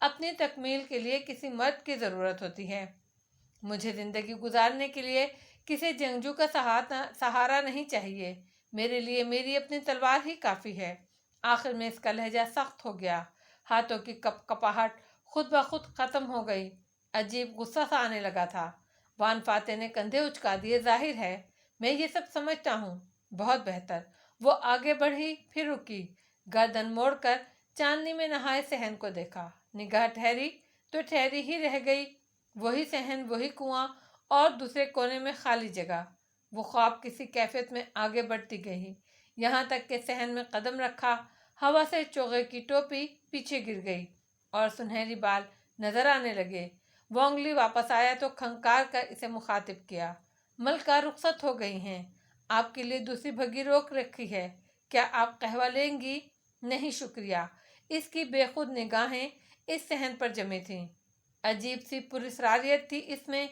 اپنی تکمیل کے لیے کسی مرد کی ضرورت ہوتی ہے۔ مجھے زندگی گزارنے کے لیے کسی جنگجو کا سہارا نہیں چاہیے۔ میرے لیے میری اپنی تلوار ہی کافی ہے۔ آخر میں اس کا لہجہ سخت ہو گیا، ہاتھوں کی کپاہٹ خود بخود ختم ہو گئی۔ عجیب غصہ سا آنے لگا تھا۔ وان فاتح نے کندھے اچکا دیے۔ ظاہر ہے میں یہ سب سمجھتا ہوں۔ بہت بہتر۔ وہ آگے بڑھی، پھر رکی، گردن موڑ کر چاندنی میں نہائے صحن کو دیکھا۔ نگاہ ٹھہری تو ٹھہری ہی رہ گئی۔ وہی صحن، وہی کنواں، اور دوسرے کونے میں خالی جگہ۔ وہ خواب کسی کیفیت میں آگے بڑھتی گئی، یہاں تک کہ صحن میں قدم رکھا۔ ہوا سے چوغے کی ٹوپی پیچھے گر گئی اور سنہری بال نظر آنے لگے۔ وانگلی واپس آیا تو کھنکار کر اسے مخاطب کیا۔ ملکہ رخصت ہو گئی ہیں، آپ کے لیے دوسری بھگی روک رکھی ہے، کیا آپ قہوہ لیں گی؟ نہیں شکریہ۔ اس کی بے خود نگاہیں اس صحن پر جمی تھیں۔ عجیب سی پراسراریت تھی اس میں،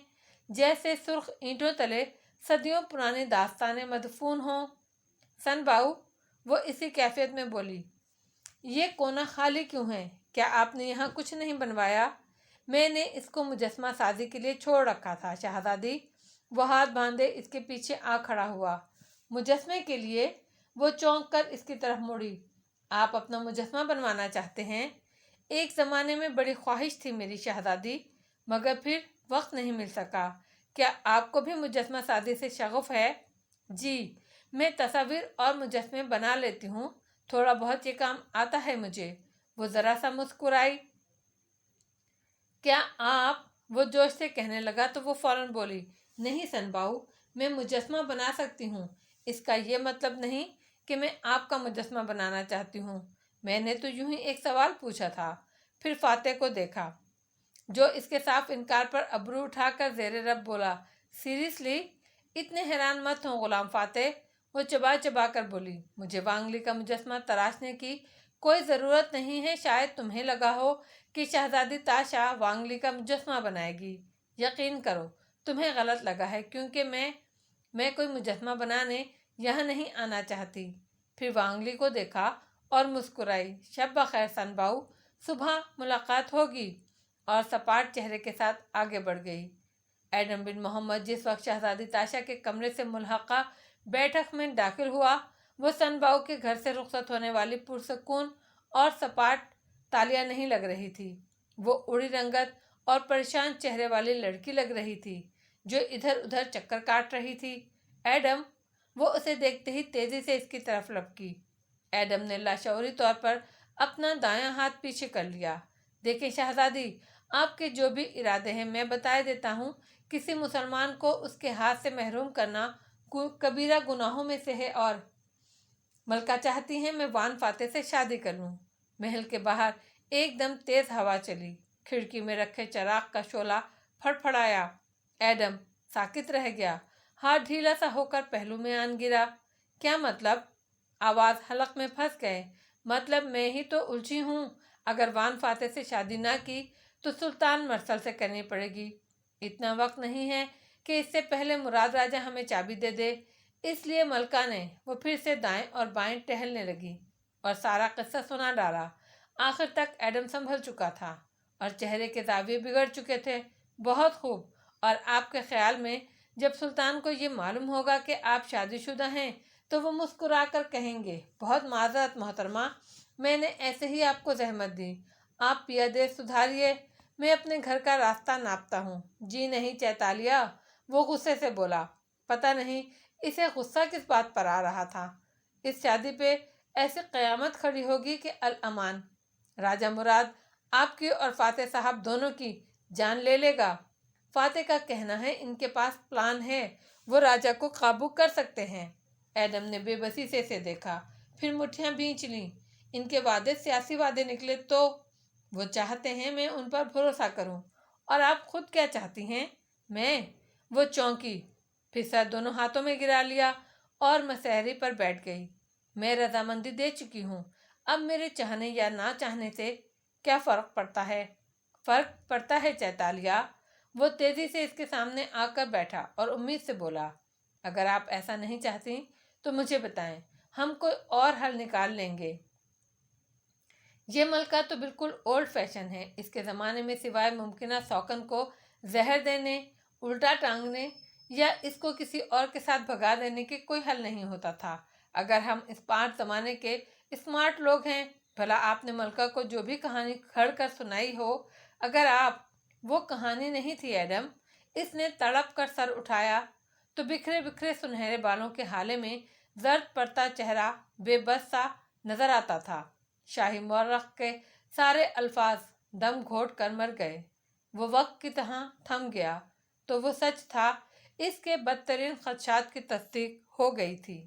جیسے سرخ اینٹوں تلے صدیوں پرانی داستانیں مدفون ہوں۔ سن باؤ، وہ اسی کیفیت میں بولی، یہ کونا خالی کیوں ہے؟ کیا آپ نے یہاں کچھ نہیں بنوایا؟ میں نے اس کو مجسمہ سازی کے لیے چھوڑ رکھا تھا شہزادی۔ وہ ہاتھ باندھے اس کے پیچھے آ کھڑا ہوا۔ مجسمے کے لیے؟ وہ چونک کر اس کی طرف مڑی۔ آپ اپنا مجسمہ بنوانا چاہتے ہیں؟ ایک زمانے میں بڑی خواہش تھی میری شہزادی، مگر پھر وقت نہیں مل سکا۔ کیا آپ کو بھی مجسمہ سازی سے شغف ہے؟ جی، میں تصاویر اور مجسمے بنا لیتی ہوں، تھوڑا بہت یہ کام آتا ہے مجھے۔ وہ ذرا سا مسکرائی۔ کیا آپ؟ وہ جوش سے کہنے لگا تو وہ فوراً بولی، نہیں سن باؤ، میں مجسمہ بنا سکتی ہوں۔ اس کا یہ مطلب نہیں کہ میں آپ کا مجسمہ بنانا چاہتی ہوں۔ میں نے تو یوں ہی ایک سوال پوچھا تھا۔ پھر فاتح کو دیکھا، جو اس کے صاف انکار پر ابرو اٹھا کر زیر رب بولا، سیریسلی؟ اتنے حیران مت ہوں غلام فاتح۔ وہ چبا چبا کر بولی، مجھے وانگلی کا مجسمہ تراشنے کی کوئی ضرورت نہیں ہے۔ شاید تمہیں لگا ہو کہ شہزادی تاشا وانگلی کا مجسمہ بنائے گی۔ یقین کرو تمہیں غلط لگا ہے، کیونکہ میں کوئی مجسمہ بنانے یہاں نہیں آنا چاہتی۔ پھر وانگلی کو دیکھا اور مسکرائی۔ شب بخیر سن باؤ، صبح ملاقات ہوگی، اور سپاٹ چہرے کے ساتھ آگے بڑھ گئی۔ ایڈم بن محمد جس وقت شہزادی تاشا کے کمرے سے ملحقہ بیٹھک میں داخل ہوا، وہ سن باؤ کے گھر سے رخصت ہونے والی پرسکون اور سپاٹ تالیہ نہیں لگ رہی تھی۔ وہ اڑی رنگت اور پریشان چہرے والی لڑکی لگ رہی تھی، جو ادھر ادھر چکر کاٹ رہی تھی۔ ایڈم! وہ اسے دیکھتے ہی تیزی سے اس کی طرف لپکی۔ ایڈم نے لاشعوری طور پر اپنا دایاں ہاتھ پیچھے کر لیا۔ دیکھیں شہزادی، آپ کے جو بھی ارادے ہیں میں بتائے دیتا ہوں، کسی مسلمان کو اس کے ہاتھ سے محروم کرنا کبیرہ گناہوں میں سے ہے، اور ملکہ چاہتی ہیں میں وان فاتح سے شادی کر لوں۔ محل کے باہر ایک دم تیز ہوا چلی۔ کھڑکی میں رکھے چراغ کا شعلہ پھڑ پھڑایا۔ ایڈم ساکت رہ گیا، ہاتھ ڈھیلا سا ہو کر پہلو میں آن گرا۔ کیا مطلب؟ آواز حلق میں پھنس گئے۔ مطلب میں ہی تو الجھی ہوں۔ اگر وان فاتح سے شادی نہ کی تو سلطان مرسل سے کرنی پڑے گی۔ اتنا وقت نہیں ہے کہ اس سے پہلے مراد راجہ ہمیں چابی دے دے۔ اس لیے ملکہ نے وہ پھر سے دائیں اور بائیں ٹہلنے لگی اور سارا قصہ سنا ڈالا۔ آخر تک ایڈم سنبھل چکا تھا اور چہرے کے زاویے بگڑ چکے تھے۔ بہت خوب، اور آپ کے خیال میں جب سلطان کو یہ معلوم ہوگا کہ آپ شادی شدہ ہیں تو وہ مسکرا کر کہیں گے، بہت معذرت محترمہ، میں نے ایسے ہی آپ کو زحمت دی، آپ پیادے سدھاریے، میں اپنے گھر کا راستہ ناپتا ہوں۔ جی نہیں چیتالیہ، وہ غصے سے بولا۔ پتہ نہیں اسے غصہ کس بات پر آ رہا تھا۔ اس شادی پہ ایسی قیامت کھڑی ہوگی کہ الامان، راجہ مراد آپ کی اور فاتح صاحب دونوں کی جان لے لے گا۔ فاتح کا کہنا ہے ان کے پاس پلان ہے، وہ راجہ کو قابو کر سکتے ہیں۔ ایڈم نے بے بسی سے اسے دیکھا، پھر مٹھیاں بھینچ لیں۔ ان کے وعدے سیاسی وعدے نکلے تو؟ وہ چاہتے ہیں میں ان پر بھروسہ کروں۔ اور آپ خود کیا چاہتی ہیں؟ میں؟ وہ چونکی، پھر سر دونوں ہاتھوں میں گرا لیا اور مسہری پر بیٹھ گئی۔ میں رضامندی دے چکی ہوں، اب میرے چاہنے یا نہ چاہنے سے کیا فرق پڑتا ہے؟ فرق پڑتا ہے چیتالیہ۔ وہ تیزی سے اس کے سامنے آ کر بیٹھا اور امید سے بولا، اگر آپ ایسا نہیں چاہتی تو مجھے بتائیں، ہم کوئی اور حل نکال لیں گے۔ یہ ملکہ تو بالکل اولڈ فیشن ہے. اس کے زمانے میں سوائے ممکنہ سوکن کو زہر دینے، الٹا ٹانگنے یا اس کو کسی اور کے ساتھ بھگا دینے کے کوئی حل نہیں ہوتا تھا. اگر ہم اسمارٹ زمانے کے اسمارٹ لوگ ہیں، بھلا آپ نے ملکہ کو جو بھی کہانی کھڑ کر سنائی ہو، اگر آپ وہ کہانی نہیں تھی ایڈم. اس نے تڑپ کر سر اٹھایا تو بکھرے بکھرے سنہرے بالوں کے حالے میں زرد پڑتا چہرہ بے بس سا نظر آتا تھا. شاہی مورخ کے سارے الفاظ دم گھوٹ کر مر گئے. وہ وقت کی طرح تھم گیا تو وہ سچ تھا. اس کے بدترین خدشات کی تصدیق ہو گئی تھی.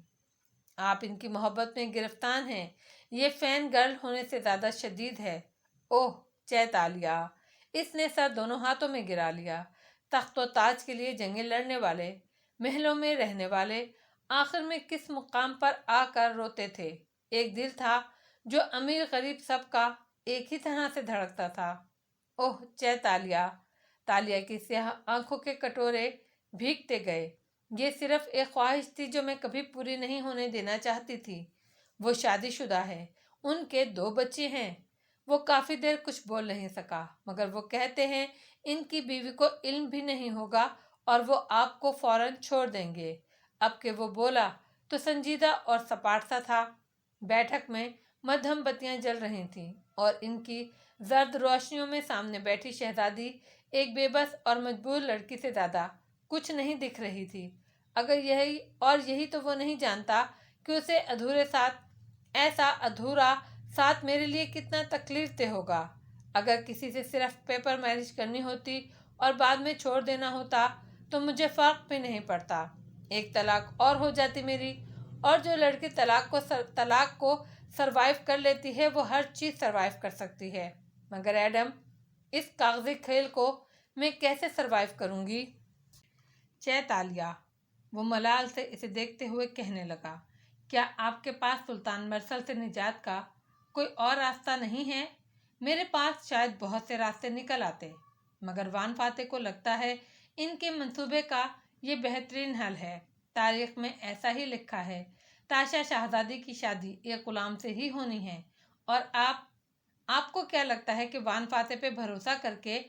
آپ ان کی محبت میں گرفتار ہیں. یہ فین گرل ہونے سے زیادہ شدید ہے. اوہ چیت عالیہ. اس نے سر دونوں ہاتھوں میں گرا لیا. تخت و تاج کے لیے جنگیں لڑنے والے، محلوں میں رہنے والے، آخر میں کس مقام پر آ کر روتے تھے. ایک دل تھا جو امیر غریب سب کا ایک ہی طرح سے دھڑکتا تھا. اوہ چیت عالیہ. تالیہ کی سیاہ آنکھوں کے کٹورے بھیگتے گئے. یہ صرف ایک خواہش تھی جو میں کبھی پوری نہیں ہونے دینا چاہتی تھی. وہ شادی شدہ ہے. ان کے 2 بچے ہیں. وہ کافی دیر کچھ بول نہیں سکا، مگر وہ کہتے ہیں ان کی بیوی کو علم بھی نہیں ہوگا اور وہ آپ کو فوراً چھوڑ دیں گے. اب کہ وہ بولا تو سنجیدہ اور سپاٹ سا تھا. بیٹھک میں مدھم بتیاں جل رہی تھیں اور ان کی زرد روشنیوں میں سامنے بیٹھی شہزادی ایک بے بس اور مجبور لڑکی سے زیادہ کچھ نہیں دکھ رہی تھی. اگر یہی تو وہ نہیں جانتا کہ اسے ادھورے ساتھ، ایسا ادھورا ساتھ میرے لیے کتنا تکلیف دہ ہوگا. اگر کسی سے صرف پیپر میرج کرنی ہوتی اور بعد میں چھوڑ دینا ہوتا تو مجھے فرق بھی نہیں پڑتا. ایک طلاق اور ہو جاتی میری. اور جو لڑکی طلاق کو سروائیو کر لیتی ہے وہ ہر چیز سروائیو کر سکتی ہے. مگر ایڈم، اس کاغذی کھیل کو میں کیسے سروائیو کروں گی؟ چیت عالیہ. وہ ملال سے اسے دیکھتے ہوئے کہنے لگا، کیا آپ کے پاس سلطان مرسل سے نجات کا کوئی اور راستہ نہیں ہے؟ میرے پاس شاید بہت سے راستے نکل آتے، مگر وان فاتح کو لگتا ہے ان کے منصوبے کا یہ بہترین حل ہے. تاریخ میں ایسا ہی لکھا ہے. تاشا شہزادی کی شادی ایک غلام سے ہی ہونی ہے. اور آپ کو کیا لگتا ہے کہ وان فاتح پہ بھروسہ کر کے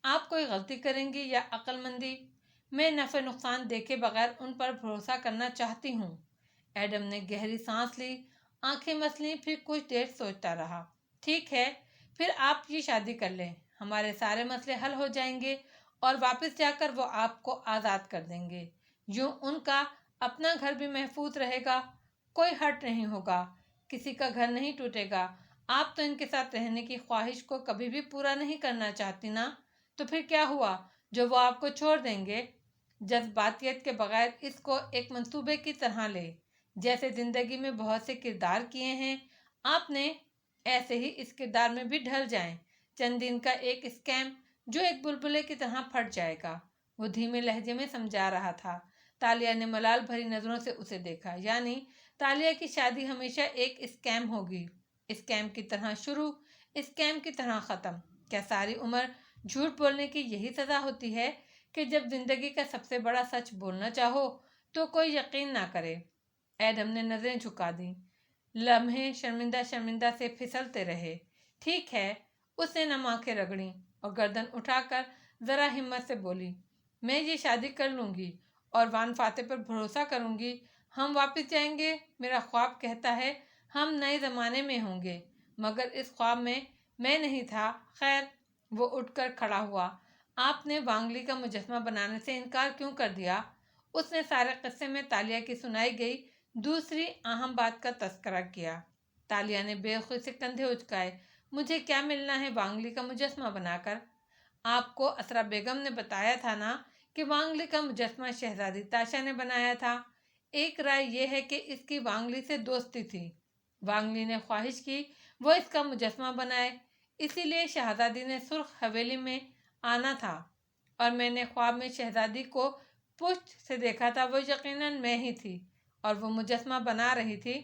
آپ کوئی غلطی کریں گی یا عقل مندی؟ میں نفع نقصان دیکھے بغیر ان پر بھروسہ کرنا چاہتی ہوں. ایڈم نے گہری سانس لی، آنکھیں مسلیں، پھر کچھ دیر سوچتا رہا. ٹھیک ہے، پھر آپ یہ شادی کر لیں. ہمارے سارے مسئلے حل ہو جائیں گے اور واپس جا کر وہ آپ کو آزاد کر دیں گے. یوں ان کا اپنا گھر بھی محفوظ رہے گا. کوئی ہرٹ نہیں ہوگا، کسی کا گھر نہیں ٹوٹے گا. آپ تو ان کے ساتھ رہنے کی خواہش کو کبھی بھی پورا نہیں کرنا چاہتی نا؟ تو پھر کیا ہوا جو وہ آپ کو چھوڑ دیں گے؟ جذباتیت کے بغیر اس کو ایک منصوبے کی طرح لے. جیسے زندگی میں بہت سے کردار کیے ہیں آپ نے، ایسے ہی اس کردار میں بھی ڈھل جائیں. چند دن کا ایک اسکیم جو ایک بلبلے کی طرح پھٹ جائے گا. وہ دھیمے لہجے میں سمجھا رہا تھا. تالیہ نے ملال بھری نظروں سے اسے دیکھا. یعنی تالیہ کی شادی ہمیشہ ایک اسکیم ہوگی. اسکیم کی طرح شروع، اسکیم کی طرح ختم. کیا ساری عمر جھوٹ بولنے کی یہی سزا ہوتی ہے کہ جب زندگی کا سب سے بڑا سچ بولنا چاہو تو کوئی یقین نہ کرے؟ ایڈم نے نظریں جھکا دیں. لمحے شرمندہ شرمندہ سے پھسلتے رہے. ٹھیک ہے. اس نے نم آنکھیں رگڑیں اور گردن اٹھا کر ذرا ہمت سے بولی، میں یہ شادی کر لوں گی اور وان فاتح پر بھروسہ کروں گی. ہم واپس جائیں گے. میرا خواب کہتا ہے ہم نئے زمانے میں ہوں گے، مگر اس خواب میں نہیں تھا. خیر. وہ اٹھ کر کھڑا ہوا. آپ نے وانگلی کا مجسمہ بنانے سے انکار کیوں کر دیا؟ اس نے سارے قصے میں تالیہ کی سنائی گئی دوسری اہم بات کا تذکرہ کیا. تالیہ نے بے خوشی سے کندھے اچکائے. مجھے کیا ملنا ہے وانگلی کا مجسمہ بنا کر؟ آپ کو اسرا بیگم نے بتایا تھا نا کہ وانگلی کا مجسمہ شہزادی تاشا نے بنایا تھا. ایک رائے یہ ہے کہ اس کی وانگلی سے دوستی تھی. وانگلی نے خواہش کی وہ اس کا مجسمہ بنائے، اسی لیے شہزادی نے سرخ حویلی میں آنا تھا اور میں نے خواب میں شہزادی کو پشت سے دیکھا تھا. وہ یقیناً میں ہی تھی اور وہ مجسمہ بنا رہی تھی.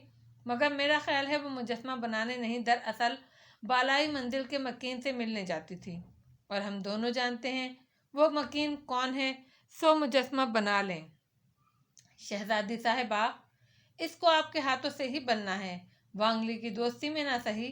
مگر میرا خیال ہے وہ مجسمہ بنانے نہیں، دراصل بالائی منزل کے مکین سے ملنے جاتی تھی. اور ہم دونوں جانتے ہیں وہ مکین کون ہے، سو مجسمہ بنا لیں. شہزادی صاحبہ، اس کو آپ کے ہاتھوں سے ہی بننا ہے. وانگلی کی دوستی میں نہ صحیح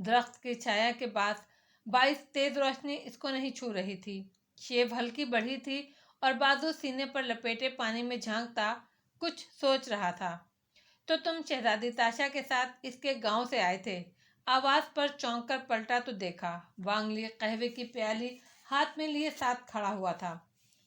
درخت کی چھایا کے باعث تیز روشنی اس کو نہیں چھو رہی تھی۔ شیب ہلکی بڑھی تھی اور بازو سینے پر لپیٹے پانی میں جھانکتا کچھ سوچ رہا تھا۔ تو تم شہزادی تاشا کے ساتھ اس کے گاؤں سے آئے تھے؟ آواز پر چونک کر پلٹا تو دیکھا وانگ لی قہوے کی پیالی ہاتھ میں لیے ساتھ کھڑا ہوا تھا۔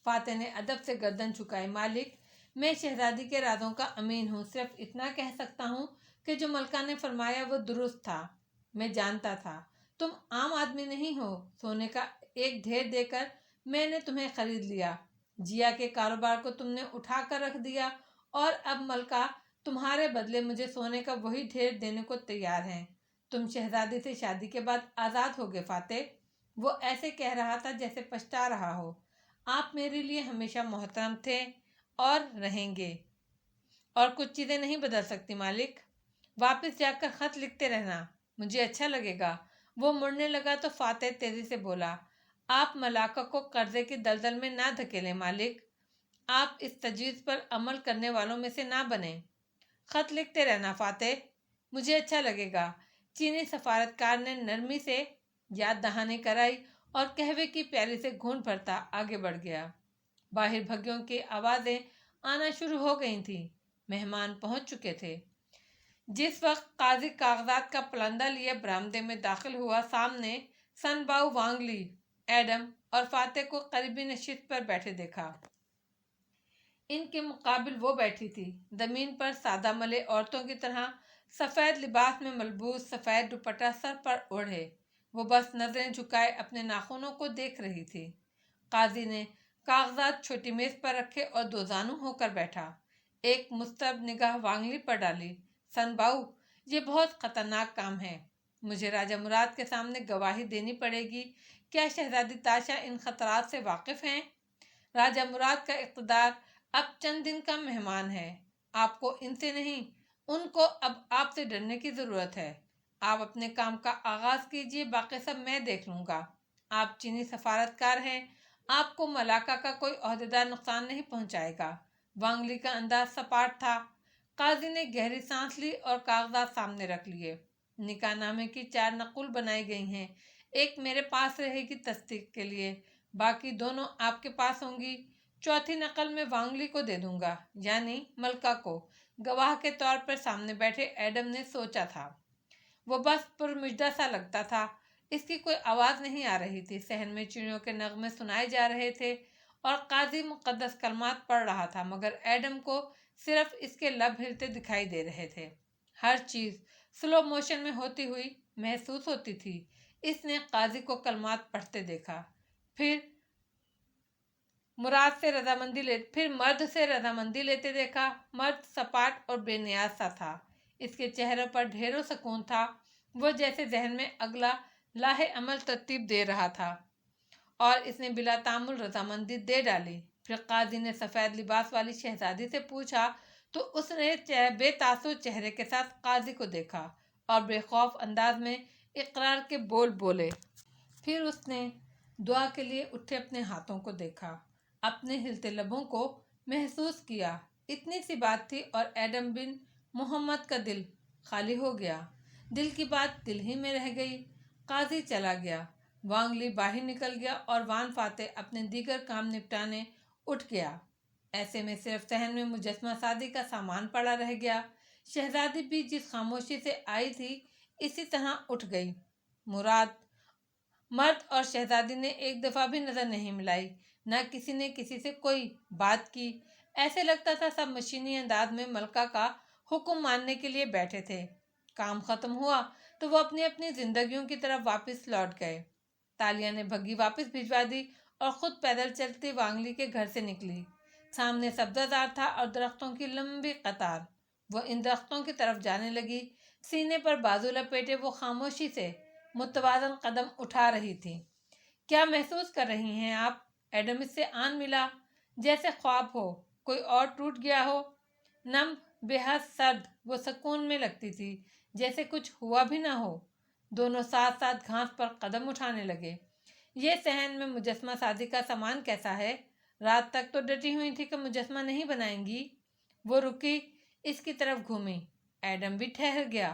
فاتح نے ادب سے گردن جھکائی۔ مالک، میں شہزادی کے رازوں کا امین ہوں، صرف اتنا کہہ سکتا ہوں کہ جو ملکہ نے فرمایا وہ درست تھا۔ میں جانتا تھا تم عام آدمی نہیں ہو۔ سونے کا ایک ڈھیر دے کر میں نے تمہیں خرید لیا۔ جیا کے کاروبار کو تم نے اٹھا کر رکھ دیا اور اب ملکہ تمہارے بدلے مجھے سونے کا وہی ڈھیر دینے کو تیار ہیں۔ تم شہزادی سے شادی کے بعد آزاد ہوگے فاتح۔ وہ ایسے کہہ رہا تھا جیسے پچھتا رہا ہو۔ آپ میرے لیے ہمیشہ محترم تھے اور رہیں گے، اور کچھ چیزیں نہیں بدل سکتی مالک۔ واپس جا کر خط لکھتے رہنا، مجھے اچھا لگے گا۔ وہ مڑنے لگا تو فاتح تیزی سے بولا، آپ ملاقہ کو قرضے کی دلدل میں نہ دھکیلیں مالک۔ آپ اس تجویز پر عمل کرنے والوں میں سے نہ بنیں۔ خط لکھتے رہنا فاتح، مجھے اچھا لگے گا۔ چینی سفارتکار نے نرمی سے یاد دہانی کرائی اور قہوے کی پیالی سے گھونٹ بھرتا آگے بڑھ گیا۔ باہر بھگیوں کی آوازیں آنا شروع ہو گئی تھیں۔ مہمان پہنچ چکے تھے۔ جس وقت قاضی کاغذات کا پلندہ لیے برآمدے میں داخل ہوا، سامنے سن باؤ وانگ لی، ایڈم اور فاتح کو قریبی نشست پر بیٹھے دیکھا۔ ان کے مقابل وہ بیٹھی تھی، زمین پر سادہ ملے عورتوں کی طرح، سفید لباس میں ملبوس، سفید دوپٹہ سر پر اوڑھے۔ وہ بس نظریں جھکائے اپنے ناخنوں کو دیکھ رہی تھی۔ قاضی نے کاغذات چھوٹی میز پر رکھے اور دوزانو ہو کر بیٹھا۔ ایک مسترب نگاہ وانگ لی پر ڈالی۔ سن باؤ، یہ بہت خطرناک کام ہے۔ مجھے راجہ مراد کے سامنے گواہی دینی پڑے گی۔ کیا شہزادی تاشا ان خطرات سے واقف ہیں؟ راجہ مراد کا اقتدار اب چند دن کا مہمان ہے۔ آپ کو ان سے نہیں، ان کو اب آپ سے ڈرنے کی ضرورت ہے۔ آپ اپنے کام کا آغاز کیجیے، باقی سب میں دیکھ لوں گا۔ آپ چینی سفارتکار ہیں، آپ کو ملاقہ کا کوئی عہدیدار نقصان نہیں پہنچائے گا۔ وانگ لی کا انداز سپاٹ تھا۔ قاضی نے گہری سانس لی اور کاغذات سامنے رکھ لیے۔ نکاح نامے کی 4 نقل بنائی گئی ہیں۔ ایک میرے پاس رہے گی تصدیق کے لیے، باقی دونوں آپ کے پاس ہوں گی۔ چوتھی نقل میں وانگ لی کو دے دوں گا، یعنی ملکہ کو۔ گواہ کے طور پر سامنے بیٹھے ایڈم نے سوچا تھا۔ وہ بس پرمجدہ سا لگتا تھا۔ اس کی کوئی آواز نہیں آ رہی تھی۔ صحن میں چڑیوں کے نغمے سنائے جا رہے تھے اور قاضی مقدس کلمات پڑھ رہا تھا، مگر ایڈم کو صرف اس کے لب ہلتے دکھائی دے رہے تھے۔ ہر چیز سلو موشن میں ہوتی ہوئی محسوس ہوتی تھی۔ اس نے قاضی کو کلمات پڑھتے دیکھا، پھر مرد سے رضامندی لیتے دیکھا۔ مرد سپاٹ اور بے نیاز سا تھا۔ اس کے چہرے پر ڈھیروں سکون تھا۔ وہ جیسے ذہن میں اگلا لاہ عمل ترتیب دے رہا تھا، اور اس نے بلا تامل رضامندی دے ڈالی۔ پھر قاضی نے سفید لباس والی شہزادی سے پوچھا تو اس نے بے تاثر چہرے کے ساتھ قاضی کو دیکھا اور بے خوف انداز میں اقرار کے بول بولے۔ پھر اس نے دعا کے لیے اٹھے اپنے ہاتھوں کو دیکھا، اپنے ہلتے لبوں کو محسوس کیا۔ اتنی سی بات تھی اور ایڈم بن محمد کا دل خالی ہو گیا۔ دل کی بات دل ہی میں رہ گئی۔ قاضی چلا گیا۔ وانگ لی باہر نکل گیا اور وان فاتح اپنے دیگر کام نپٹانے اٹھ گیا۔ ایسے میں صرف صحن میں مجسمہ سازی کا سامان پڑا رہ گیا۔ شہزادی بھی جس خاموشی سے آئی تھی اسی طرح اٹھ گئی۔ مرد اور شہزادی نے ایک دفعہ بھی نظر نہیں ملائی، نہ کسی نے کسی سے کوئی بات کی۔ ایسے لگتا تھا سب مشینی انداز میں ملکہ کا حکم ماننے کے لیے بیٹھے تھے۔ کام ختم ہوا تو وہ اپنی اپنی زندگیوں کی طرف واپس لوٹ گئے۔ تالیہ نے بھگی واپس بھجوا دی اور خود پیدل چلتی وانگ لی کے گھر سے نکلی۔ سامنے سبزہ زار تھا اور درختوں کی لمبی قطار۔ وہ ان درختوں کی طرف جانے لگی۔ سینے پر بازو لپیٹے وہ خاموشی سے متوازن قدم اٹھا رہی تھی۔ کیا محسوس کر رہی ہیں آپ؟ ایڈم اس سے آن ملا، جیسے خواب ہو، کوئی اور ٹوٹ گیا ہو۔ نم، بے حد سرد، وہ سکون میں لگتی تھی، جیسے کچھ ہوا بھی نہ ہو۔ دونوں ساتھ ساتھ گھاس پر قدم اٹھانے لگے۔ یہ صحن میں مجسمہ سازی کا سامان کیسا ہے؟ رات تک تو ڈٹی ہوئی تھی کہ مجسمہ نہیں بنائیں گی۔ وہ رکی، اس کی طرف گھومی۔ ایڈم بھی ٹھہر گیا۔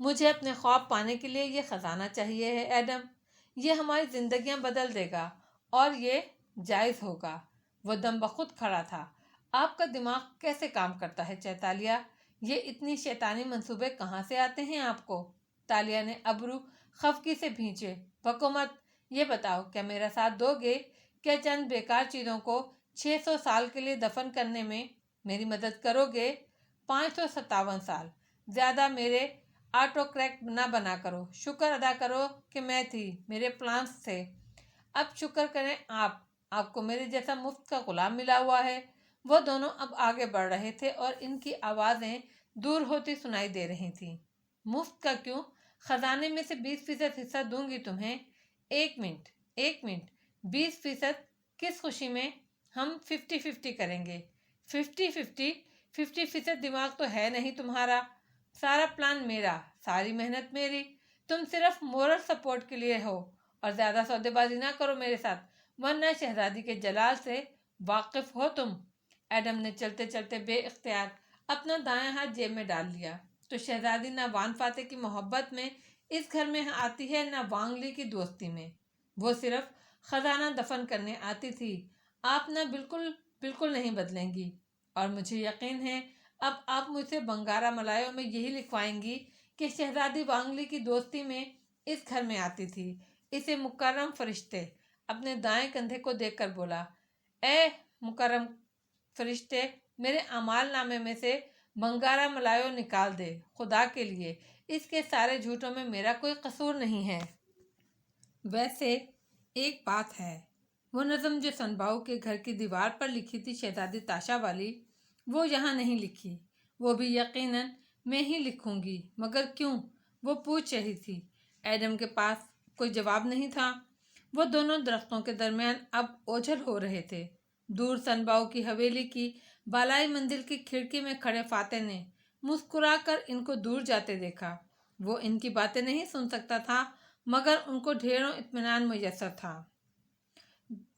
مجھے اپنے خواب پانے کے لیے یہ خزانہ چاہیے ہے ایڈم، یہ ہماری زندگیاں بدل دے گا اور یہ جائز ہوگا۔ وہ دم بخود کھڑا تھا۔ آپ کا دماغ کیسے کام کرتا ہے چیتالیہ؟ یہ اتنی شیطانی منصوبے کہاں سے آتے ہیں آپ کو؟ تالیہ نے ابرو خفگی سے بھینچے۔ بکو مت، یہ بتاؤ کیا میرا ساتھ دو گے؟ کیا چند بیکار چیزوں کو 600 سال کے لیے دفن کرنے میں میری مدد کرو گے؟ 557 سال، زیادہ میرے آٹو کریکٹ نہ بنا کرو۔ شکر ادا کرو کہ میں تھی، میرے پلانس تھے۔ اب شکر کریں آپ کو میرے جیسا مفت کا غلام ملا ہوا ہے۔ وہ دونوں اب آگے بڑھ رہے تھے اور ان کی آوازیں دور ہوتی سنائی دے رہی تھیں۔ مفت کا کیوں؟ خزانے میں سے 20% حصہ دوں گی تمہیں۔ ایک منٹ، 20% کس خوشی میں؟ ہم 50-50 کریں گے۔ 50% دماغ تو ہے نہیں تمہارا۔ سارا پلان میرا، ساری محنت میری، تم صرف مورل سپورٹ کے لیے ہو۔ اور زیادہ سودے بازی نہ کرو میرے ساتھ، ورنہ شہزادی کے جلال سے واقف ہو تم۔ ایڈم نے چلتے چلتے بے اختیار اپنا دایاں ہاتھ جیب میں ڈال لیا۔ تو شہزادی نہ وان فاتح کی محبت میں اس گھر میں آتی ہے، نہ وانگ لی کی دوستی میں۔ وہ صرف خزانہ دفن کرنے آتی تھی۔ آپ نہ بالکل نہیں بدلیں گی، اور مجھے یقین ہے اب آپ مجھ سے بنگارا ملایوں میں یہی لکھوائیں گی کہ شہزادی وانگ لی کی دوستی میں اس گھر میں آتی تھی۔ اسے مکرم فرشتے اپنے دائیں کندھے کو دیکھ کر بولا، اے مکرم فرشتے، میرے اعمال نامے میں سے بنگارا ملایوں نکال دے، خدا کے لیے اس کے سارے جھوٹوں میں میرا کوئی قصور نہیں ہے۔ ویسے ایک بات ہے، وہ نظم جو سنباؤ کے گھر کی دیوار پر لکھی تھی شہزادی تاشا والی، وہ یہاں نہیں لکھی۔ وہ بھی یقیناً میں ہی لکھوں گی، مگر کیوں؟ وہ پوچھ رہی تھی۔ ایڈم کے پاس کوئی جواب نہیں تھا۔ وہ دونوں درختوں کے درمیان اب اوجھل ہو رہے تھے۔ دور سنباؤ کی حویلی کی بالائی منزل کی کھڑکی میں کھڑے فاتح نے مسکرا کر ان کو دور جاتے دیکھا۔ وہ ان کی باتیں نہیں سن سکتا تھا، مگر ان کو ڈھیروں اطمینان میسر تھا۔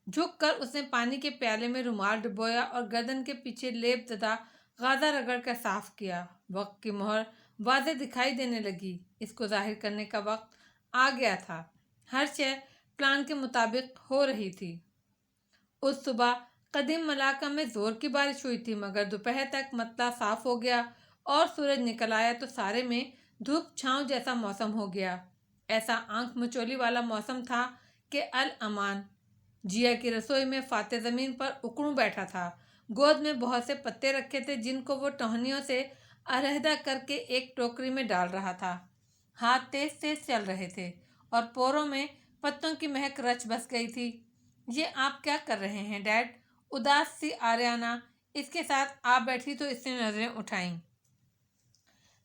جھک کر اس نے پانی کے پیالے میں رومال ڈبویا اور گردن کے پیچھے لیپ زدہ غازہ رگڑ کر صاف کیا۔ وقت کی مہر واضح دکھائی دینے لگی۔ اس کو ظاہر کرنے کا وقت آ گیا تھا۔ ہر شے پلان کے مطابق ہو رہی تھی۔ اس صبح قدیم ملاقہ میں زور کی بارش ہوئی تھی، مگر دوپہر تک مطلع صاف ہو گیا اور سورج نکل آیا تو سارے میں دھوپ چھاؤں جیسا موسم ہو گیا۔ ایسا آنکھ مچولی والا موسم تھا کہ الامان جیا کی رسوئی میں فاتح زمین پر اکڑوں بیٹھا تھا۔ گود میں بہت سے پتے رکھے تھے جن کو وہ ٹہنیوں سے علیحدہ کر کے ایک ٹوکری میں ڈال رہا تھا۔ ہاتھ تیز تیز چل رہے تھے اور پوروں میں پتوں کی مہک رچ بس گئی تھی۔ یہ آپ کیا کر رہے ہیں ڈیڈ؟ اداس سی آریانا اس کے ساتھ آ بیٹھی تو اس نے نظریں اٹھائیں۔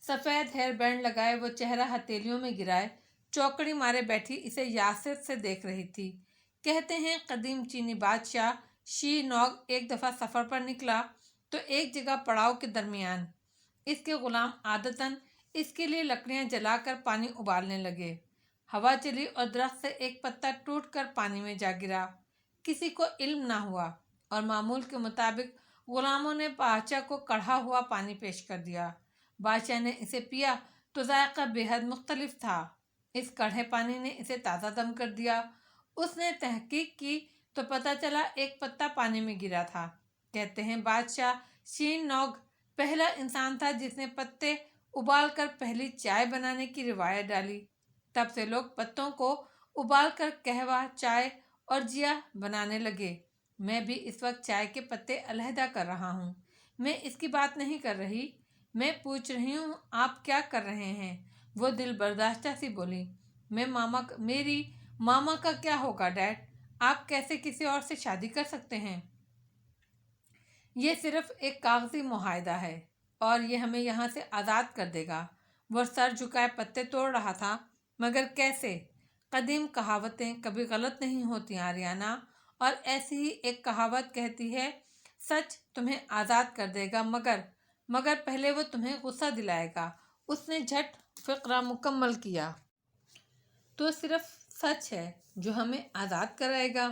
سفید ہیئر بینڈ لگائے وہ چہرہ ہتھیلیوں میں گرائے چوکڑی مارے بیٹھی اسے یاسر سے دیکھ رہی تھی۔ کہتے ہیں قدیم چینی بادشاہ شی نوگ ایک دفعہ سفر پر نکلا تو ایک جگہ پڑاؤ کے درمیان اس کے غلام عادتاً اس کے لیے لکڑیاں جلا کر پانی ابالنے لگے۔ ہوا چلی اور درخت سے ایک پتا ٹوٹ کر پانی میں جا گرا۔ کسی کو علم نہ ہوا اور معمول کے مطابق غلاموں نے بادشاہ کو کڑھا ہوا پانی پیش کر دیا۔ بادشاہ نے اسے پیا تو ذائقہ بے حد مختلف تھا۔ اس کڑھے پانی نے اسے تازہ دم کر دیا۔ اس نے تحقیق کی تو پتہ چلا ایک پتا پانی میں گرا تھا۔ کہتے ہیں بادشاہ شین نوگ پہلا انسان تھا جس نے پتے ابال کر پہلی چائے بنانے کی روایت ڈالی۔ تب سے لوگ پتوں کو ابال کر قہوہ، چائے اور جیا بنانے لگے۔ میں بھی اس وقت چائے کے پتے علیحدہ کر رہا ہوں۔ میں اس کی بات نہیں کر رہی، میں پوچھ رہی ہوں آپ کیا کر رہے ہیں؟ وہ دل برداشتہ سی بولی، میری ماما کا کیا ہوگا ڈیڈ؟ آپ کیسے کسی اور سے شادی کر سکتے ہیں؟ یہ صرف ایک کاغذی معاہدہ ہے اور یہ ہمیں یہاں سے آزاد کر دے گا۔ وہ سر جھکائے پتے توڑ رہا تھا، مگر کیسے؟ قدیم کہاوتیں کبھی غلط نہیں ہوتی آریانا، اور ایسی ہی ایک کہاوت کہتی ہے سچ تمہیں آزاد کر دے گا مگر پہلے وہ تمہیں غصہ دلائے گا۔ اس نے جھٹ فقرہ مکمل کیا۔ تو صرف سچ ہے جو ہمیں آزاد کرائے گا۔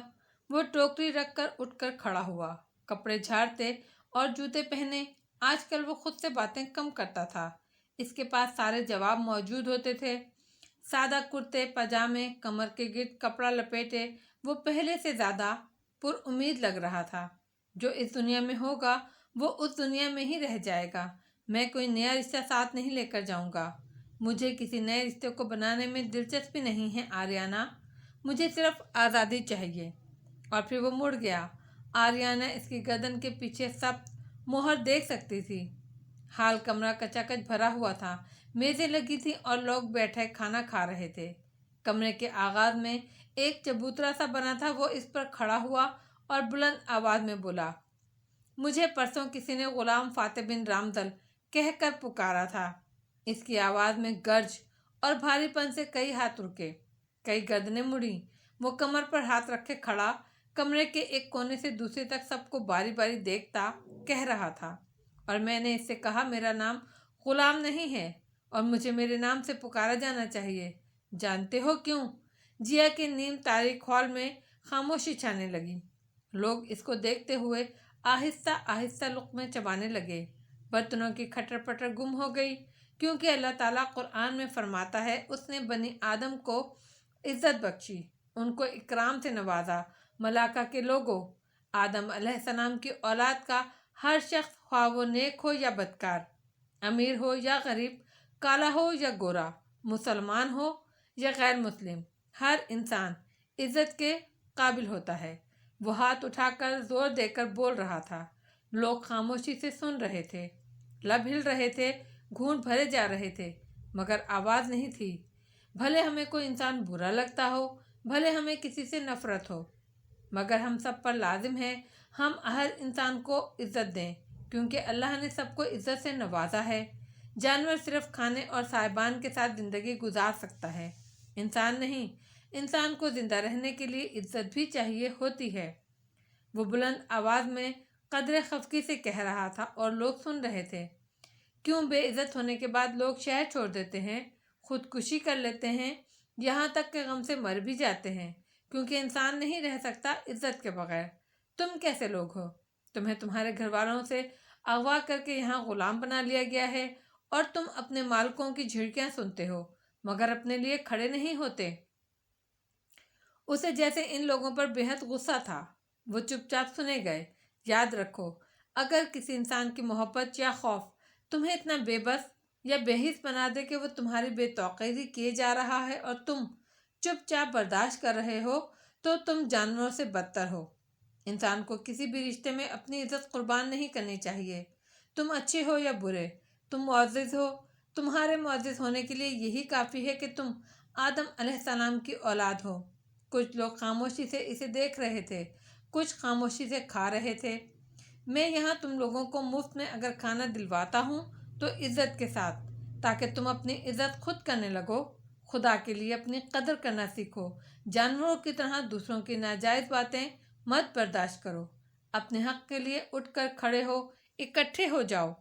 وہ ٹوکری رکھ کر اٹھ کر کھڑا ہوا، کپڑے جھاڑتے اور جوتے پہنے۔ آج کل وہ خود سے باتیں کم کرتا تھا۔ اس کے پاس سارے جواب موجود ہوتے تھے۔ سادہ کرتے پاجامے، کمر کے گرد کپڑا لپیٹے وہ پہلے سے زیادہ پر امید لگ رہا تھا۔ جو اس دنیا میں ہوگا وہ اس دنیا میں ہی رہ جائے گا، میں کوئی نیا رشتہ ساتھ نہیں لے کر جاؤں گا۔ مجھے کسی نئے رشتے کو بنانے میں دلچسپی نہیں ہے آریانہ، مجھے صرف آزادی چاہیے۔ اور پھر وہ مڑ گیا۔ آریانہ اس کی گردن کے پیچھے سب مہر دیکھ سکتی تھی۔ حال کمرہ کچاکچ بھرا ہوا تھا، میزیں لگی تھیں اور لوگ بیٹھے کھانا کھا رہے تھے۔ کمرے کے آغاز میں ایک چبوترا سا بنا تھا، وہ اس پر کھڑا ہوا اور بلند آواز میں بولا، مجھے پرسوں کسی نے غلام فاتح بن رامدل کہہ کر پکارا تھا۔ اس کی آواز میں گرج اور بھاری پن سے کئی ہاتھ رکے، کئی گردنیں مڑیں۔ وہ کمر پر ہاتھ رکھے کھڑا کمرے کے ایک کونے سے دوسرے تک سب کو باری باری دیکھتا کہہ رہا تھا، اور میں نے اس سے کہا میرا نام غلام نہیں ہے اور مجھے میرے نام سے پکارا جانا چاہیے۔ جانتے ہو کیوں؟ جیا کے نیم تاریک ہال میں خاموشی چھانے لگی۔ لوگ اس کو دیکھتے ہوئے آہستہ آہستہ لقمے چبانے لگے۔ برتنوں کی کھٹر پٹر گم ہو گئی، کیونکہ اللہ تعالیٰ قرآن میں فرماتا ہے اس نے بنی آدم کو عزت بخشی، ان کو اکرام سے نوازا۔ ملائکہ کے لوگوں، آدم علیہ السلام کی اولاد کا ہر شخص، خواہ وہ نیک ہو یا بدکار، امیر ہو یا غریب، کالا ہو یا گورا، مسلمان ہو یا غیر مسلم، ہر انسان عزت کے قابل ہوتا ہے۔ وہ ہاتھ اٹھا کر زور دے کر بول رہا تھا۔ لوگ خاموشی سے سن رہے تھے، لب ہل رہے تھے، گھونٹ بھرے جا رہے تھے، مگر آواز نہیں تھی۔ بھلے ہمیں کوئی انسان برا لگتا ہو، بھلے ہمیں کسی سے نفرت ہو، مگر ہم سب پر لازم ہے ہم ہر انسان کو عزت دیں، کیونکہ اللہ نے سب کو عزت سے نوازا ہے۔ جانور صرف کھانے اور سائبان کے ساتھ زندگی گزار سکتا ہے، انسان نہیں۔ انسان کو زندہ رہنے کے لیے عزت بھی چاہیے ہوتی ہے۔ وہ بلند آواز میں قدرے خفگی سے کہہ رہا تھا اور لوگ سن رہے تھے۔ کیوں بے عزت ہونے کے بعد لوگ شہر چھوڑ دیتے ہیں، خودکشی کر لیتے ہیں، یہاں تک کہ غم سے مر بھی جاتے ہیں، کیونکہ انسان نہیں رہ سکتا عزت کے بغیر۔ تم کیسے لوگ ہو؟ تمہیں تمہارے گھر والوں سے اغوا کر کے یہاں غلام بنا لیا گیا ہے، اور تم اپنے مالکوں کی جھڑکیاں سنتے ہو مگر اپنے لیے کھڑے نہیں ہوتے۔ اسے جیسے ان لوگوں پر بے حد غصہ تھا۔ وہ چپ چاپ سنے گئے۔ یاد رکھو، اگر کسی انسان کی محبت یا خوف تمہیں اتنا بے بس یا بے حس بنا دے کہ وہ تمہاری بے توقیری کیے جا رہا ہے اور تم چپ چاپ برداشت کر رہے ہو، تو تم جانوروں سے بدتر ہو۔ انسان کو کسی بھی رشتے میں اپنی عزت قربان نہیں کرنی چاہیے۔ تم اچھے ہو یا برے، تم معزز ہو، تمہارے معزز ہونے کے لیے یہی کافی ہے کہ تم آدم علیہ السلام کی اولاد ہو۔ کچھ لوگ خاموشی سے اسے دیکھ رہے تھے، کچھ خاموشی سے کھا رہے تھے۔ میں یہاں تم لوگوں کو مفت میں اگر کھانا دلواتا ہوں تو عزت کے ساتھ، تاکہ تم اپنی عزت خود کرنے لگو۔ خدا کے لیے اپنی قدر کرنا سیکھو۔ جانوروں کی طرح دوسروں کی ناجائز باتیں مت برداشت کرو۔ اپنے حق کے لیے اٹھ کر کھڑے ہو، اکٹھے ہو جاؤ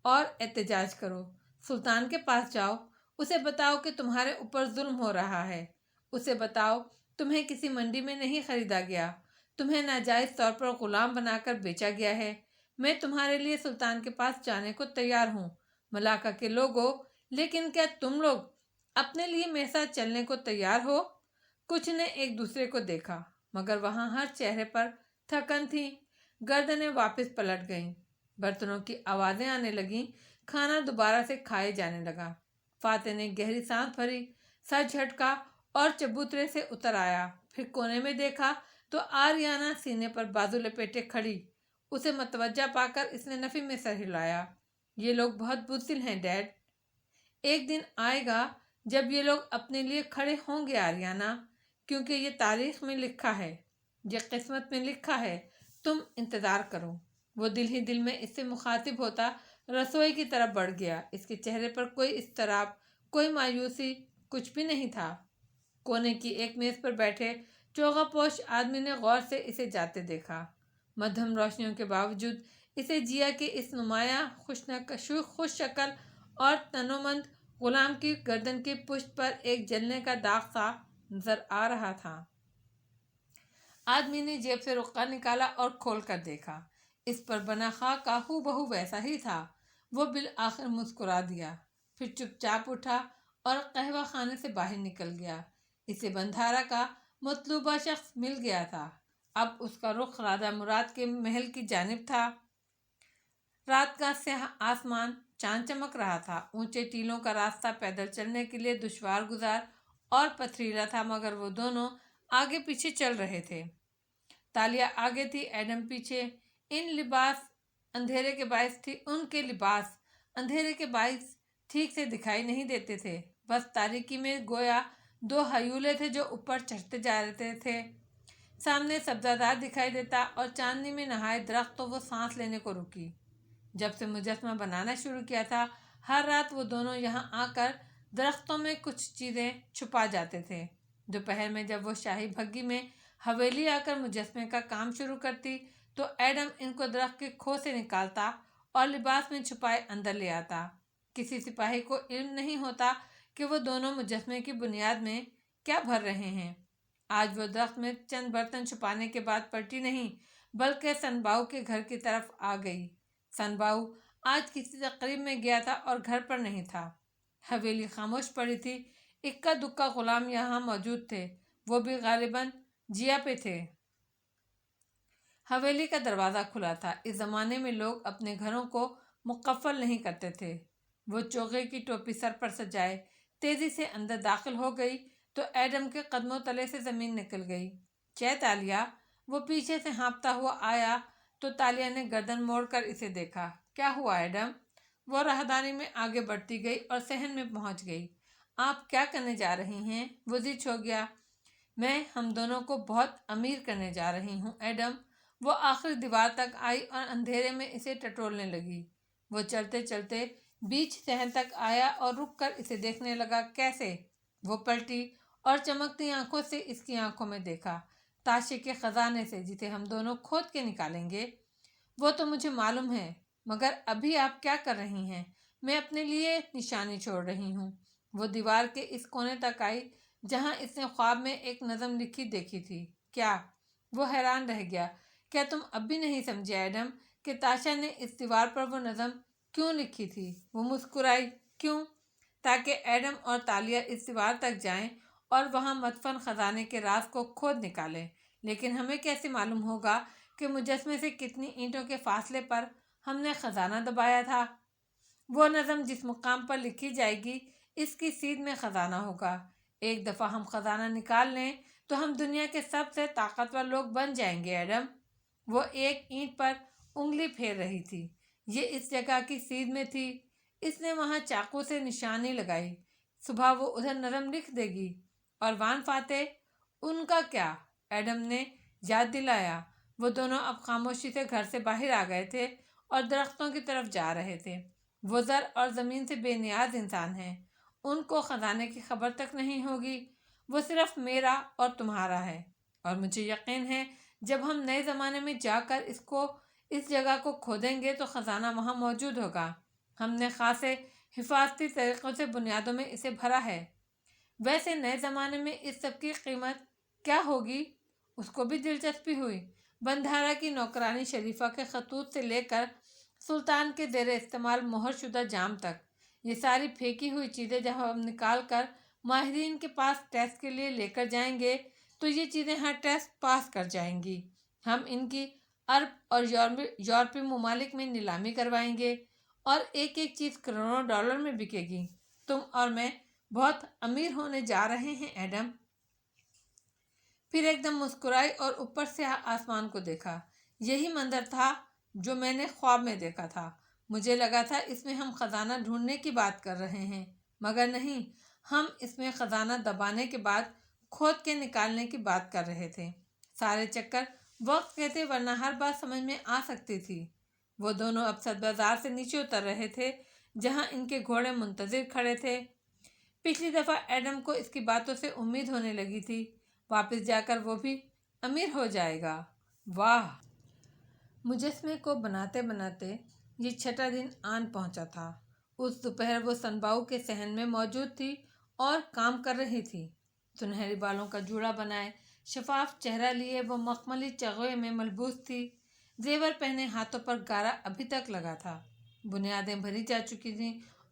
اور احتجاج کرو۔ سلطان کے پاس جاؤ، اسے بتاؤ کہ تمہارے اوپر ظلم ہو رہا ہے۔ اسے بتاؤ تمہیں کسی منڈی میں نہیں خریدا گیا، تمہیں ناجائز طور پر غلام بنا کر بیچا گیا ہے۔ میں تمہارے لیے سلطان کے پاس جانے کو تیار ہوں۔ ملائکہ کے لوگوں، لیکن کیا تم لوگ اپنے لیے میرے ساتھ چلنے کو تیار ہو؟ کچھ نے ایک دوسرے کو دیکھا، مگر وہاں ہر چہرے پر تھکن تھی۔ گردنیں واپس پلٹ گئیں، برتنوں کی آوازیں آنے لگیں، کھانا دوبارہ سے کھائے جانے لگا۔ فاتح نے گہری سانس بھری، سر جھٹکا اور چبوترے سے اتر آیا۔ پھر کونے میں دیکھا تو آریانہ سینے پر بازو لپیٹے کھڑی۔ اسے متوجہ پا کر اس نے نفی میں سر ہلایا۔ یہ لوگ بہت بزدل ہیں ڈیڈ۔ ایک دن آئے گا جب یہ لوگ اپنے لیے کھڑے ہوں گے آریانہ، کیونکہ یہ تاریخ میں لکھا ہے، یہ قسمت میں لکھا ہے۔ تم انتظار کرو۔ وہ دل ہی دل میں اس سے مخاطب ہوتا رسوئی کی طرف بڑھ گیا۔ اس کے چہرے پر کوئی اضطراب، کوئی مایوسی، کچھ بھی نہیں تھا۔ کونے کی ایک میز پر بیٹھے چوغا پوش آدمی نے غور سے اسے جاتے دیکھا۔ مدھم روشنیوں کے باوجود اسے جیا کے اس نمایاں خوش شکل اور تنومند غلام کی گردن کی پشت پر ایک جلنے کا داغ سا نظر آ رہا تھا۔ آدمی نے جیب سے رقعہ نکالا اور کھول کر دیکھا۔ اس پر بنا خاکہ ہو بہو ویسا ہی تھا۔ وہ بالآخر مسکرا دیا۔ پھر چپ چاپ اٹھا اور قہوہ خانے سے باہر نکل گیا۔ اسے بندھارا کا مطلوبہ شخص مل گیا تھا۔ اب اس کا رخ راجہ مراد کے محل کی جانب تھا۔ رات کا سیاہ آسمان، چاند چمک رہا تھا۔ اونچے ٹیلوں کا راستہ پیدل چلنے کے لیے دشوار گزار اور پتھریلا تھا، مگر وہ دونوں آگے پیچھے چل رہے تھے۔ تالیہ آگے تھی، ایڈم پیچھے۔ ان کے لباس اندھیرے کے باعث ٹھیک سے دکھائی نہیں دیتے تھے، بس تاریکی میں گویا دو ہیولے تھے جو اوپر چڑھتے جا رہے تھے۔ سامنے سبزہ زار دکھائی دیتا اور چاندنی میں نہائے درخت، تو وہ سانس لینے کو رکی۔ جب سے مجسمہ بنانا شروع کیا تھا، ہر رات وہ دونوں یہاں آ کر درختوں میں کچھ چیزیں چھپا جاتے تھے۔ دوپہر میں جب وہ شاہی بھگی میں حویلی آ کر مجسمے کا کام شروع کرتی تو ایڈم ان کو درخت کے کھو سے نکالتا اور لباس میں چھپائے اندر لے آتا۔ کسی سپاہی کو علم نہیں ہوتا کہ وہ دونوں مجسمے کی بنیاد میں کیا بھر رہے ہیں۔ آج وہ درخت میں چند برتن چھپانے کے بعد پلٹی نہیں، بلکہ سن باؤ کے گھر کی طرف آ گئی۔ سن باؤ آج کسی تقریب میں گیا تھا اور گھر پر نہیں تھا۔ حویلی خاموش پڑی تھی۔ اکا دکا غلام یہاں موجود تھے، وہ بھی غالباً جیا پہ تھے۔ حویلی کا دروازہ کھلا تھا۔ اس زمانے میں لوگ اپنے گھروں کو مقفل نہیں کرتے تھے۔ وہ چوغے کی ٹوپی سر پر سجائے تیزی سے اندر داخل ہو گئی تو ایڈم کے قدموں تلے سے زمین نکل گئی۔ چے تالیہ، وہ پیچھے سے ہانپتا ہوا آیا تو تالیہ نے گردن موڑ کر اسے دیکھا۔ کیا ہوا ایڈم؟ وہ راہداری میں آگے بڑھتی گئی اور صحن میں پہنچ گئی۔ آپ کیا کرنے جا رہی ہیں؟ وہ ضج ہو گیا۔ میں ہم دونوں کو بہت امیر کرنے جا رہی ہوں ایڈم۔ وہ آخری دیوار تک آئی اور اندھیرے میں اسے ٹٹولنے لگی۔ وہ چلتے چلتے بیچ صحن تک آیا اور رک کر اسے دیکھنے لگا۔ کیسے؟ وہ پلٹی اور چمکتی آنکھوں سے اس کی آنکھوں میں دیکھا۔ تاشے کے خزانے سے، جسے ہم دونوں کھود کے نکالیں گے۔ وہ تو مجھے معلوم ہے، مگر ابھی آپ کیا کر رہی ہیں؟ میں اپنے لیے نشانی چھوڑ رہی ہوں۔ وہ دیوار کے اس کونے تک آئی جہاں اس نے خواب میں ایک نظم لکھی دیکھی تھی۔ کیا؟ وہ حیران رہ گیا۔ کیا تم اب بھی نہیں سمجھے ایڈم کہ تاشا نے اس دیوار پر وہ نظم کیوں لکھی تھی؟ وہ مسکرائی۔ کیوں؟ تاکہ ایڈم اور تالیہ اس دیوار تک جائیں اور وہاں مدفن خزانے کے راز کو کھود نکالیں۔ لیکن ہمیں کیسے معلوم ہوگا کہ مجسمے سے کتنی اینٹوں کے فاصلے پر ہم نے خزانہ دبایا تھا؟ وہ نظم جس مقام پر لکھی جائے گی، اس کی سیدھ میں خزانہ ہوگا۔ ایک دفعہ ہم خزانہ نکال لیں تو ہم دنیا کے سب سے طاقتور لوگ بن جائیں گے ایڈم۔ وہ ایک اینٹ پر انگلی پھیر رہی تھی۔ یہ اس جگہ کی سیدھ میں تھی۔ اس نے وہاں چاقو سے نشانی لگائی۔ صبح وہ ادھر نظم لکھ دے گی۔ اور وان فاتح، ان کا کیا؟ ایڈم نے یاد دلایا۔ وہ دونوں اب خاموشی سے گھر سے باہر آ گئے تھے اور درختوں کی طرف جا رہے تھے۔ وہ زر اور زمین سے بے نیاز انسان ہیں۔ ان کو خزانے کی خبر تک نہیں ہوگی۔ وہ صرف میرا اور تمہارا ہے، اور مجھے یقین ہے جب ہم نئے زمانے میں جا کر اس جگہ کو کھودیں گے تو خزانہ وہاں موجود ہوگا۔ ہم نے خاصے حفاظتی طریقوں سے بنیادوں میں اسے بھرا ہے۔ ویسے نئے زمانے میں اس سب کی قیمت کیا ہوگی؟ اس کو بھی دلچسپی ہوئی۔ بندھارا کی نوکرانی شریفہ کے خطوط سے لے کر سلطان کے زیر استعمال مہر شدہ جام تک، یہ ساری پھینکی ہوئی چیزیں جب ہم نکال کر ماہرین کے پاس ٹیسٹ کے لیے لے کر جائیں گے تو یہ چیزیں ہر ٹیسٹ پاس کر جائیں گی۔ ہم ان کی عرب اور یورپی ممالک میں نیلامی کروائیں گے اور ایک ایک چیز کروڑوں ڈالر میں بکے گی۔ تم اور میں بہت امیر ہونے جا رہے ہیں ایڈم۔ پھر ایک دم مسکرائی اور اوپر سے آسمان کو دیکھا۔ یہی منظر تھا جو میں نے خواب میں دیکھا تھا۔ مجھے لگا تھا اس میں ہم خزانہ ڈھونڈنے کی بات کر رہے ہیں، مگر نہیں، ہم اس میں خزانہ دبانے کے بعد کھود کے نکالنے کی بات کر رہے تھے۔ سارے چکر وقت کے تھے، ورنہ ہر بات سمجھ میں آ سکتی تھی۔ وہ دونوں اب سد بازار سے نیچے اتر رہے تھے جہاں ان کے گھوڑے منتظر کھڑے تھے۔ پچھلی دفعہ ایڈم کو اس کی باتوں سے امید ہونے لگی تھی، واپس جا کر وہ بھی امیر ہو جائے گا۔ واہ! مجسمے کو بناتے بناتے یہ چھٹا دن آن پہنچا تھا۔ اس دوپہر وہ سن باؤ کے صحن میں موجود تھی اور کام کر رہی تھی۔ سنہرے بالوں کا جوڑا بنائے، شفاف چہرہ لیے وہ مخملی چغوے میں ملبوس تھی۔ زیور پہنے، ہاتھوں پر گارا ابھی تک لگا تھا۔ بنیادیں بھری جا چکی تھیں